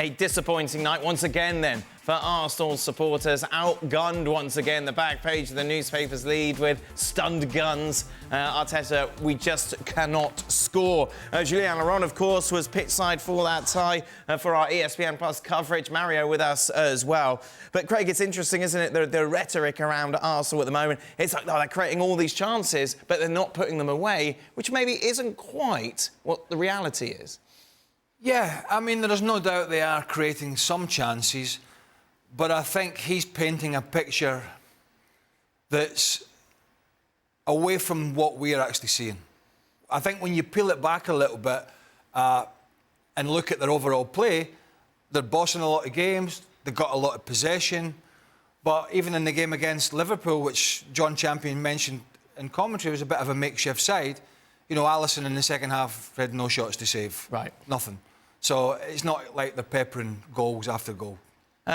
A disappointing night once again then for Arsenal supporters, outgunned once again. The back page of the newspapers lead with stunned guns. Arteta, we just cannot score. Julian Laurent, of course, was pitchside for that tie for our ESPN Plus coverage. Mario with us as well. But Craig, it's interesting, isn't it, the rhetoric around Arsenal at the moment. It's like, they're creating all these chances, but they're not putting them away, which maybe isn't quite what the reality is. Yeah, I mean, there's no doubt they are creating some chances, but I think he's painting a picture that's away from what we're actually seeing. I think when you peel it back a little bit and look at their overall play, they're bossing a lot of games, they've got a lot of possession, but even in the game against Liverpool, which John Champion mentioned in commentary, was a bit of a makeshift side. You know, Alisson in the second half had no shots to save. Right. Nothing. So it's not like they're peppering goals after goal.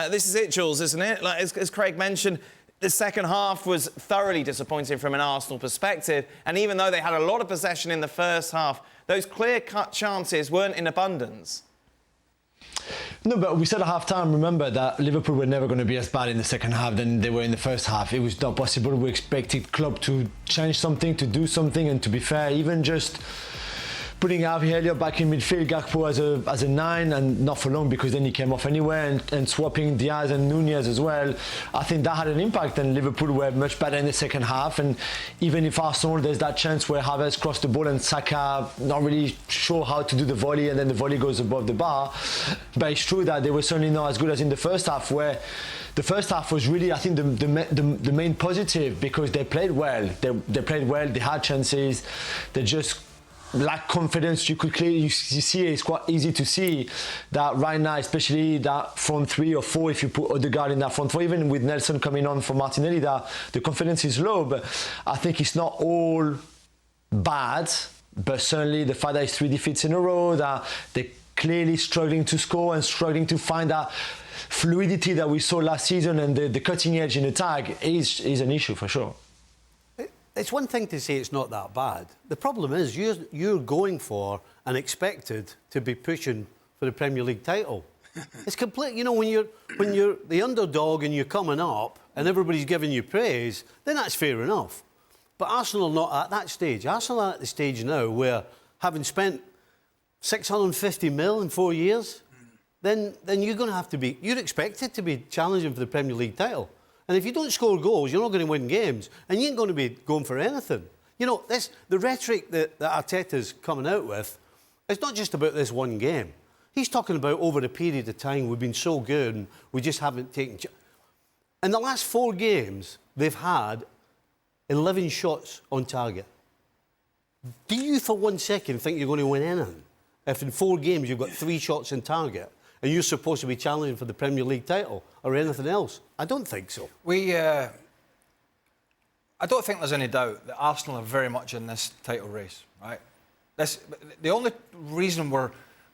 This is it, Jules, isn't it? Like, as Craig mentioned, the second half was thoroughly disappointing from an Arsenal perspective. And even though they had a lot of possession in the first half, those clear-cut chances weren't in abundance. No, but we said at half-time, remember, that Liverpool were never going to be as bad in the second half than they were in the first half. It was not possible. We expected Klopp to change something, to do something, and to be fair, even just putting Harvey Elliott back in midfield, Gakpo as a 9, and not for long, because then he came off anyway, and swapping Diaz and Nunez as well. I think that had an impact, and Liverpool were much better in the second half. And even if Arsenal, there's that chance where Havertz crossed the ball and Saka not really sure how to do the volley, and then the volley goes above the bar. But it's true that they were certainly not as good as in the first half, where the first half was really, I think, the main positive, because they played well. They played well, they had chances, they just lack confidence. You could clearly, you see it's quite easy to see that right now, especially that front 3 or 4, if you put Odegaard in that front 4, even with Nelson coming on for Martinelli, that the confidence is low. But I think it's not all bad, but certainly the fact that it's 3 defeats in a row, that they're clearly struggling to score and struggling to find that fluidity that we saw last season, and the cutting edge in attack is an issue for sure. It's one thing to say it's not that bad. The problem is you're going for and expected to be pushing for the Premier League title. It's complete. You know, when you're the underdog and you're coming up and everybody's giving you praise, then that's fair enough. But Arsenal are not at that stage. Arsenal are at the stage now where, having spent 650 mil in 4 years, then you're going to have to be. You're expected to be challenging for the Premier League title. And if you don't score goals, you're not going to win games, and you ain't going to be going for anything. You know, the rhetoric that Arteta's coming out with, it's not just about this one game. He's talking about over a period of time we've been so good and we just haven't taken... In the last 4 games, they've had 11 shots on target. Do you for 1 second think you're going to win anything if in 4 games you've got 3 shots on target and you're supposed to be challenging for the Premier League title or anything else? I don't think so. I don't think there's any doubt that Arsenal are very much in this title race, right? The only reason we're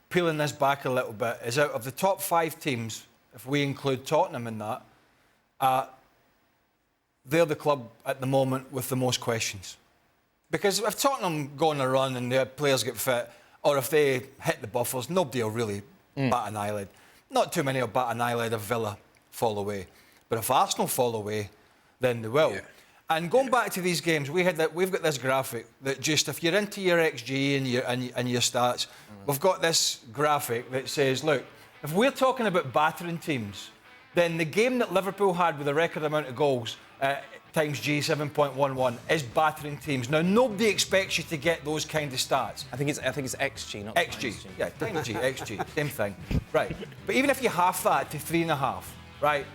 peeling this back a little bit is, out of the top 5 teams, if we include Tottenham in that, they're the club at the moment with the most questions. Because if Tottenham go on a run and their players get fit, or if they hit the buffers, nobody will really bat an eyelid. Not too many will bat an eyelid if Villa fall away. But if Arsenal fall away, then they will. Yeah. And going back to these games, we've got this graphic that just, if you're into your XG and your stats, we've got this graphic that says, look, if we're talking about battering teams, then the game that Liverpool had with a record amount of goals, times G 7.11, is battering teams. Now, nobody expects you to get those kind of stats. I think it's XG, not XG. Yeah, times G, XG, same thing. Right. But even if you half that to 3.5, right,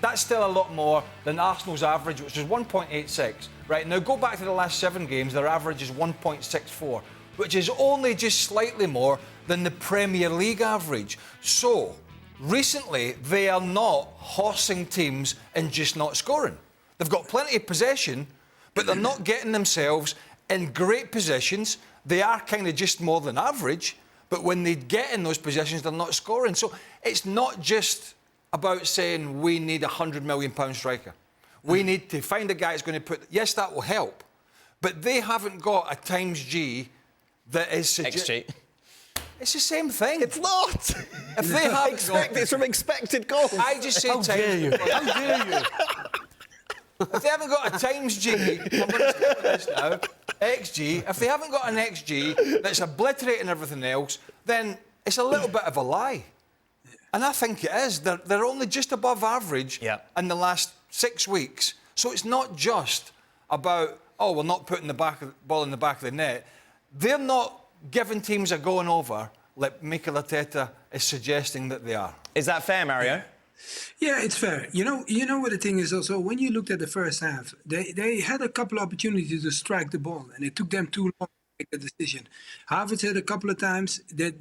that's still a lot more than Arsenal's average, which is 1.86. Right, now go back to the last 7 games, their average is 1.64, which is only just slightly more than the Premier League average. So, recently, they are not horsing teams and just not scoring. They've got plenty of possession, but they're not getting themselves in great positions. They are kind of just more than average, but when they get in those positions, they're not scoring. So it's not just about saying we need a £100 million striker. We need to find a guy that's going to put... Yes, that will help, but they haven't got a times G that is... XG. It's the same thing. It's not. If they have It's from expected goals. I just say How dare you? How dare you? If they haven't got a times G, I'm going to stick with this now, XG, if they haven't got an XG that's obliterating everything else, then it's a little bit of a lie. And I think it is. They're only just above average in the last 6 weeks. So it's not just about, we're not putting the ball in the back of the net. They're not giving teams a going over like Mikel Arteta is suggesting that they are. Is that fair, Mario? Yeah, it's fair. You know what the thing is also, when you looked at the first half, they had a couple of opportunities to strike the ball, and it took them too long to make a decision. Havertz said a couple of times that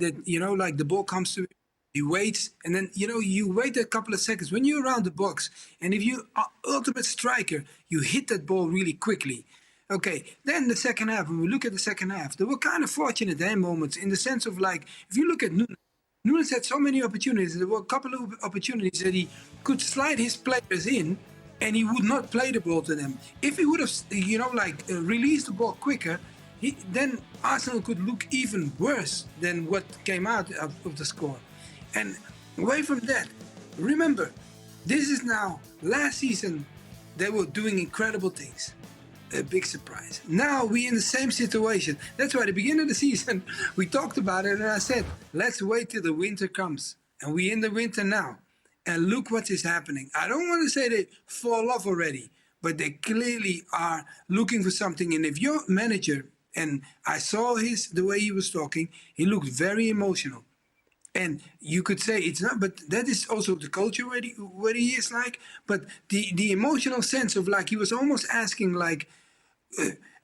like the ball comes to him, he waits, and then, you wait a couple of seconds. When you're around the box, and if you're ultimate striker, you hit that ball really quickly. Okay, then the second half, when we look at the second half, they were kind of fortunate there moments in the sense of, like, if you look at Nunes had so many opportunities. There were a couple of opportunities that he could slide his players in, and he would not play the ball to them. If he would have, released the ball quicker, then Arsenal could look even worse than what came out of the score. And away from that, remember, this is now, last season, they were doing incredible things. A big surprise. Now we're in the same situation. That's why at the beginning of the season, we talked about it, and I said, let's wait till the winter comes. And we're in the winter now. And look what is happening. I don't want to say they fall off already, but they clearly are looking for something. And if your manager, and I saw the way he was talking, he looked very emotional. And you could say it's not, but that is also the culture where he is like. But the emotional sense of, like, he was almost asking, like,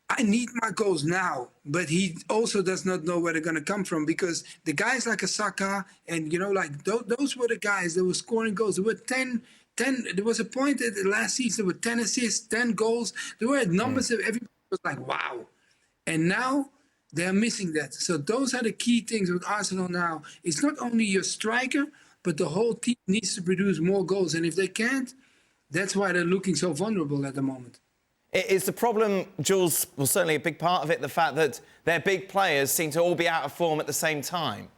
I need my goals now. But he also does not know where they're going to come from, because the guys like Saka and, those were the guys that were scoring goals. There were 10. There was a point at the last season, there were 10 assists, 10 goals. There were numbers that everybody was like, wow. And now they're missing that. So those are the key things with Arsenal now. It's not only your striker, but the whole team needs to produce more goals. And if they can't, that's why they're looking so vulnerable at the moment. Is the problem, Jules, well, certainly a big part of it, the fact that their big players seem to all be out of form at the same time?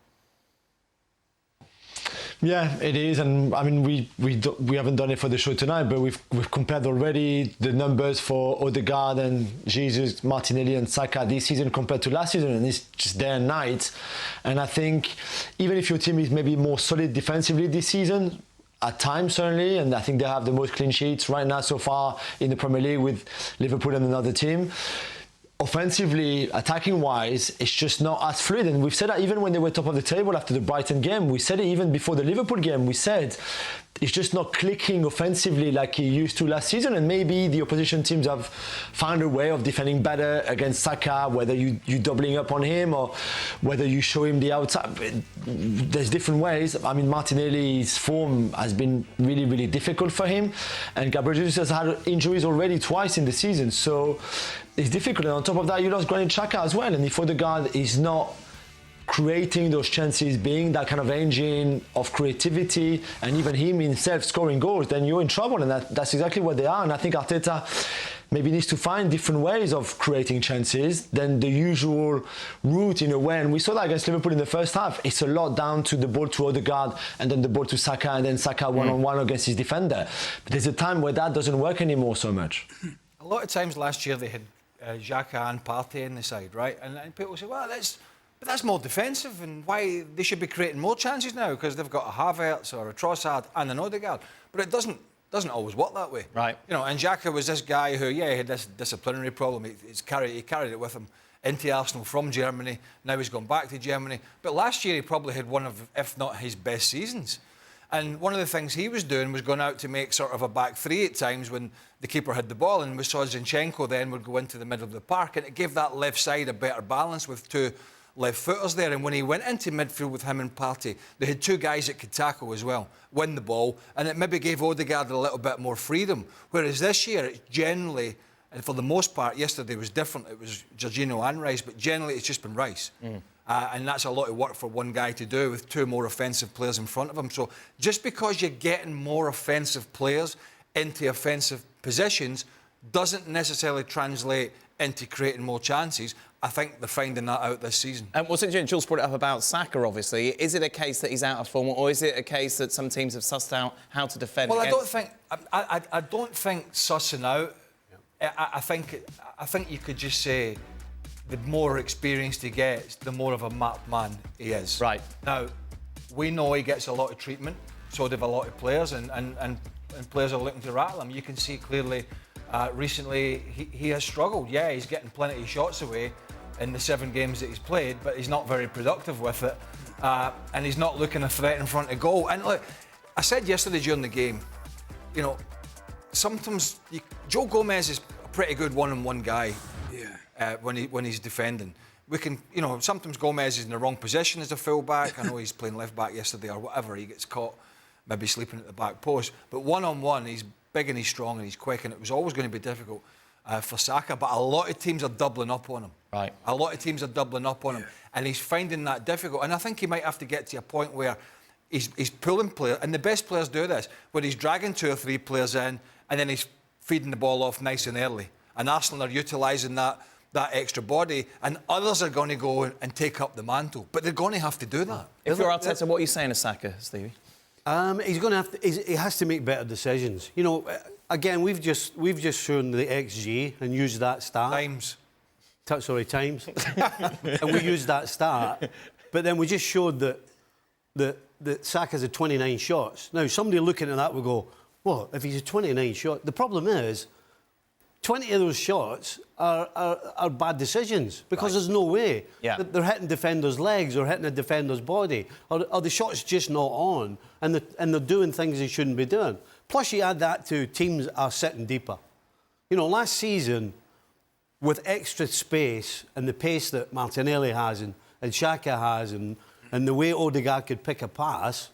Yeah, it is, and I mean we haven't done it for the show tonight, but we've compared already the numbers for Odegaard and Jesus, Martinelli and Saka this season compared to last season, and it's just day and night. And I think even if your team is maybe more solid defensively this season, at times certainly, and I think they have the most clean sheets right now so far in the Premier League with Liverpool and another team. Offensively, attacking-wise, it's just not as fluid. And we've said that even when they were top of the table after the Brighton game. We said it even before the Liverpool game. We said it's just not clicking offensively like it used to last season. And maybe the opposition teams have found a way of defending better against Saka, whether you doubling up on him or whether you show him the outside. There's different ways. I mean, Martinelli's form has been really, really difficult for him. And Gabriel Jesus has had injuries already twice in the season. So it's difficult. And on top of that, you lost Granit Xhaka as well. And if Odegaard is not creating those chances, being that kind of engine of creativity, and even him himself scoring goals, then you're in trouble. And that's exactly what they are. And I think Arteta maybe needs to find different ways of creating chances than the usual route in a way. And we saw that against Liverpool in the first half. It's a lot down to the ball to Odegaard and then the ball to Saka and then Saka one-on-one against his defender. But there's a time where that doesn't work anymore so much. A lot of times last year they had Xhaka and Partey in the side, right? And people say, well, that's more defensive, and why they should be creating more chances now because they've got a Havertz or a Trossard and an Odegaard. But it doesn't always work that way. Right. And Xhaka was this guy who, he had this disciplinary problem. He carried it with him into Arsenal from Germany. Now he's gone back to Germany. But last year he probably had one of, if not his best seasons. And one of the things he was doing was going out to make sort of a back three at times when the keeper had the ball, and we saw Zinchenko then would go into the middle of the park, and it gave that left side a better balance with two left footers there. And when he went into midfield with him and Partey, they had two guys that could tackle as well, win the ball, and it maybe gave Odegaard a little bit more freedom. Whereas this year, it's generally, and for the most part, yesterday was different. It was Jorginho and Rice, but generally it's just been Rice. And that's a lot of work for one guy to do with two more offensive players in front of him. So just because you're getting more offensive players into offensive positions doesn't necessarily translate into creating more chances. I think they're finding that out this season. And what's it, Jules brought it up about Saka, obviously. Is it a case that he's out of form, or is it a case that some teams have sussed out how to defend? Well, against... I don't think sussing out. I think you could just say the more experienced he gets, the more of a marked man he is. Right. Now, we know he gets a lot of treatment, so do a lot of players, and players are looking to rattle him. You can see clearly recently he has struggled. Yeah, he's getting plenty of shots away in the 7 games that he's played, but he's not very productive with it, and he's not looking a threat in front of goal. And look, I said yesterday during the game, you know, sometimes Joe Gomez is a pretty good one-on-one guy. Yeah. When he's defending, we can, you know, sometimes Gomez is in the wrong position as a full-back. I know he's playing left-back yesterday or whatever. He gets caught maybe sleeping at the back post. But one-on-one, he's big and he's strong and he's quick, and it was always going to be difficult for Saka. But a lot of teams are doubling up on him. Right. A lot of teams are doubling up on him, and he's finding that difficult. And I think he might have to get to a point where he's pulling players, and the best players do this, where he's dragging 2 or 3 players in, and then he's feeding the ball off nice and early. And Arsenal are utilising that extra body, and others are going to go and take up the mantle. But they're going to have to do that. If you're Arteta, what are you saying to Saka, Stevie? He's going to have to. He has to make better decisions. You know, again, we've just shown the XG and used that stat. Times. Times. And we used that stat, but then we just showed that Saka's had 29 shots. Now, somebody looking at that will go, well, if he's had 29 shots, the problem is 20 of those shots are bad decisions because there's no way that they're hitting defenders' legs or hitting a defender's body, or the shot's just not on, and they're doing things they shouldn't be doing. Plus, you add that to teams are sitting deeper. You know, last season, with extra space and the pace that Martinelli has and Xhaka has and the way Odegaard could pick a pass,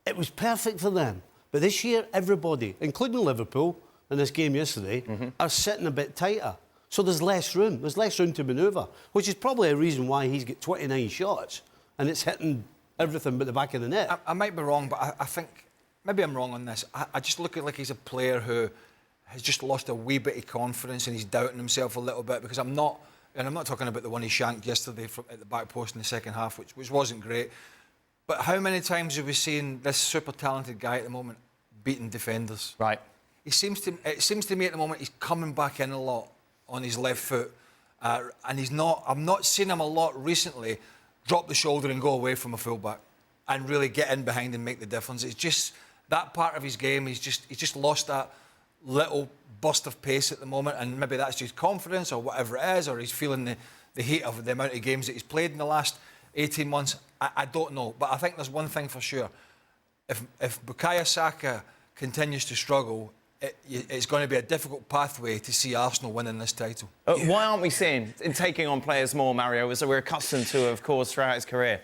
it was perfect for them. But this year, everybody, including Liverpool, in this game yesterday, are sitting a bit tighter. So there's less room. There's less room to manoeuvre, which is probably a reason why he's got 29 shots and it's hitting everything but the back of the net. I might be wrong, but I think, maybe I'm wrong on this. I just look at it like he's a player who has just lost a wee bit of confidence and he's doubting himself a little bit, because I'm not talking about the one he shanked yesterday at the back post in the second half, which wasn't great. But how many times have we seen this super talented guy at the moment beating defenders? Right. It seems to me at the moment he's coming back in a lot on his left foot, and he's not. I'm not seeing him a lot recently drop the shoulder and go away from a fullback and really get in behind and make the difference. It's just that part of his game. He's just lost that little burst of pace at the moment, and maybe that's just confidence or whatever it is, or he's feeling the heat of the amount of games that he's played in the last 18 months. I don't know, but I think there's one thing for sure: if Bukayo Saka continues to struggle, it's going to be a difficult pathway to see Arsenal winning this title. Why aren't we seeing in taking on players more, Mario, as we're accustomed to, of course, throughout his career?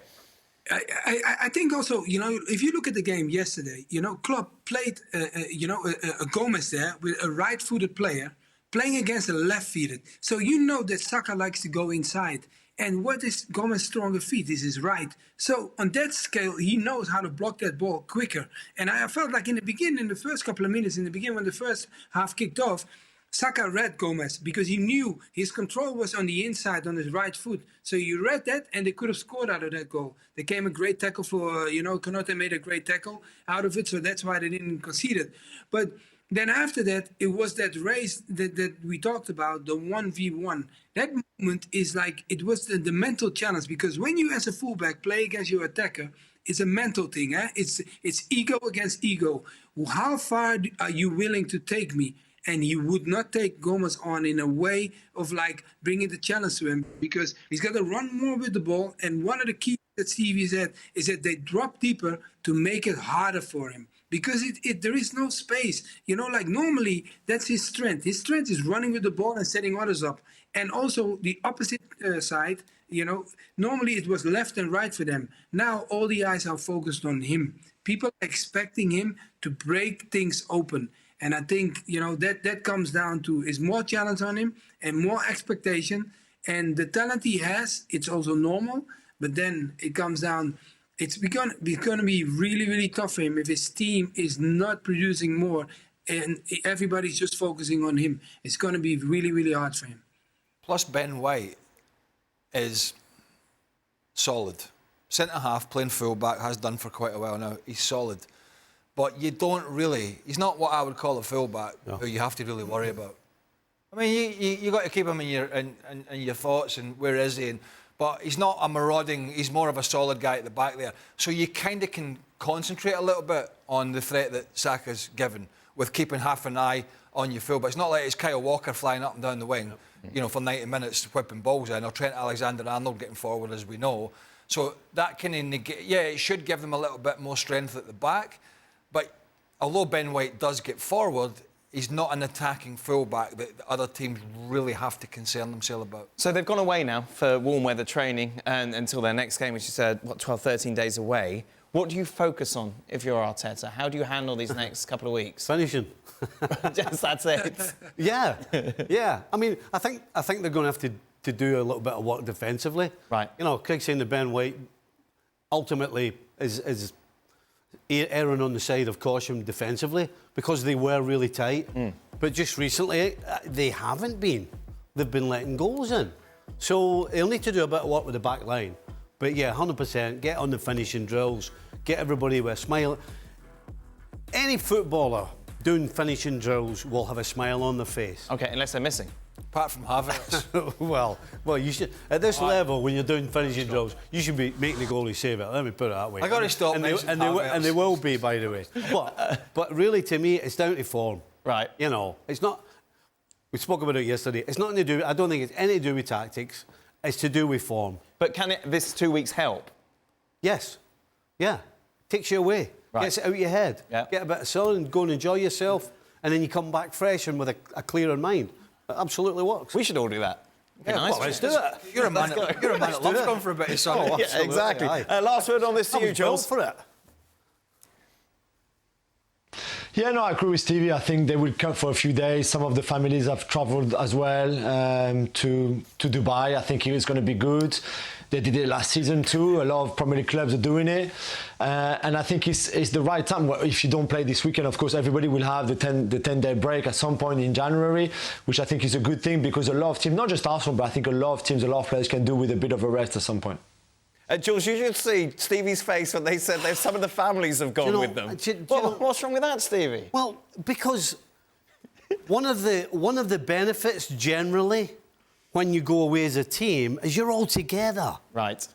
I think also, you know, if you look at the game yesterday, you know, Klopp played, a Gomez there with a right-footed player playing against a left-footed. So you know that Saka likes to go inside. And what is Gomez's stronger feet? Is his right. So on that scale, he knows how to block that ball quicker. And I felt like in the beginning, in the first couple of minutes, in the beginning when the first half kicked off, Saka read Gomez because he knew his control was on the inside on his right foot. So you read that and they could have scored out of that goal. There came a great tackle for, Konate made a great tackle out of it. So that's why they didn't concede it. But then after that, it was that race that we talked about, the 1v1. That moment is like, it was the mental challenge, because when you as a fullback play against your attacker, it's a mental thing. It's ego against ego. How far are you willing to take me? And he would not take Gomez on in a way of like bringing the challenge to him, because he's got to run more with the ball. And one of the keys that Stevie said is that they drop deeper to make it harder for him. Because there is no space. You know, like normally, that's his strength. His strength is running with the ball and setting others up. And also the opposite side, you know, normally it was left and right for them. Now all the eyes are focused on him. People are expecting him to break things open. And I think, you know, that comes down to is more challenge on him and more expectation. And the talent he has, it's also normal. But then it comes down... It's going to be really, really tough for him if his team is not producing more and everybody's just focusing on him. It's going to be really, really hard for him. Plus, Ben White is solid. Centre-half, playing full-back, has done for quite a while now. He's solid. But you don't really... He's not what I would call a full-back who you have to really worry about. I mean, you got to keep him in your thoughts and where is he. But he's not a marauding... He's more of a solid guy at the back there. So you kind of can concentrate a little bit on the threat that Saka's given with keeping half an eye on your full-back. It's not like it's Kyle Walker flying up and down the wing, you know, for 90 minutes whipping balls in, or Trent Alexander-Arnold getting forward, as we know. So that kind of negate... Yeah, it should give them a little bit more strength at the back. But although Ben White does get forward, he's not an attacking fullback that the other teams really have to concern themselves about. So they've gone away now for warm weather training and until their next game, which you said, what, 12, 13 days away. What do you focus on if you're Arteta? How do you handle these next couple of weeks? Finishing. Just that's it. Yeah, yeah. I mean, I think they're going to have to do a little bit of work defensively. Right. You know, Craig saying that Ben White ultimately is erring on the side of caution defensively because they were really tight. But just recently, they haven't been. They've been letting goals in. So they'll need to do a bit of work with the back line. But yeah, 100%, get on the finishing drills, get everybody with a smile. Any footballer doing finishing drills will have a smile on their face. OK, unless they're missing. Apart from Havertz. well, you should at this level when you're doing finishing drills, you should be making the goalie save it. Let me put it that way. I got to stop and they will be, by the way. But really, to me, it's down to form. Right. You know, it's not. We spoke about it yesterday. It's nothing to do. I don't think it's anything to do with tactics. It's to do with form. But can this 2 weeks help? Yes. Yeah. Takes you away. Right. Gets it out your head. Yeah. Get a bit of sun and go and enjoy yourself, and then you come back fresh and with a clearer mind. It absolutely works. We should all do that. Yeah, nice. well, let's do it. You're a man that loves going for a bit of sun. Oh, Yeah, exactly. Last word on this to you, Juls. for it. Yeah, no, I agree with Stevie. I think they will come for a few days. Some of the families have travelled as well to Dubai. I think it's going to be good. They did it last season too. A lot of Premier League clubs are doing it. And I think it's the right time. Well, if you don't play this weekend, of course, everybody will have the 10-day break at some point in January, which I think is a good thing because a lot of teams, not just Arsenal, but I think a lot of teams, a lot of players can do with a bit of a rest at some point. Jules, you should see Stevie's face when they said some of the families have gone with them. What's wrong with that, Stevie? Well, because one of the benefits generally when you go away as a team is you're all together. Right.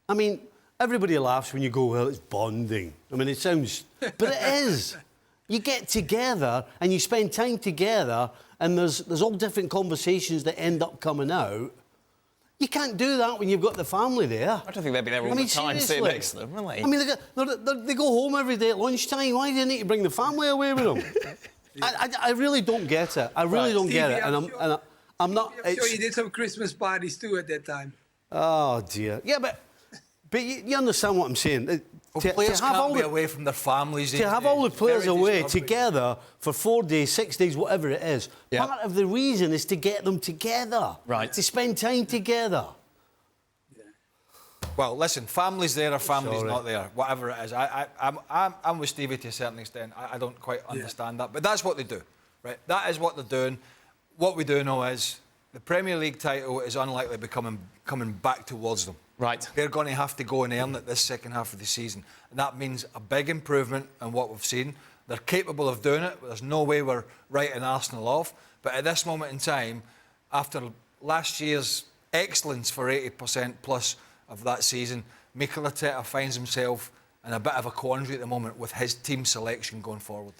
I mean, everybody laughs when you go, well, it's bonding. I mean, it sounds... But it is. You get together and you spend time together and there's all different conversations that end up coming out. You can't do that when you've got the family there. I don't think they'd be there all the time sitting next to them, will they? I mean, they go home every day at lunchtime. Why do you need to bring the family away with them? I really don't get it. I really don't get it. And I'm not... I'm sure you did some Christmas parties too at that time. Oh, dear. Yeah, but you understand what I'm saying. Players can't be away from their families. To have all the players away together for 4 days, 6 days, whatever it is, part of the reason is to get them together. Right. To spend time together. Yeah. Well, listen, families there are families not there, whatever it is. I'm with Stevie to a certain extent. I don't quite understand that, but that's what they do, right? That is what they're doing. What we do know is the Premier League title is unlikely to be coming back towards them. Right. They're going to have to go and earn it this second half of the season. And that means a big improvement in what we've seen. They're capable of doing it. There's no way we're writing Arsenal off. But at this moment in time, after last year's excellence for 80% plus of that season, Mikel Arteta finds himself in a bit of a quandary at the moment with his team selection going forward.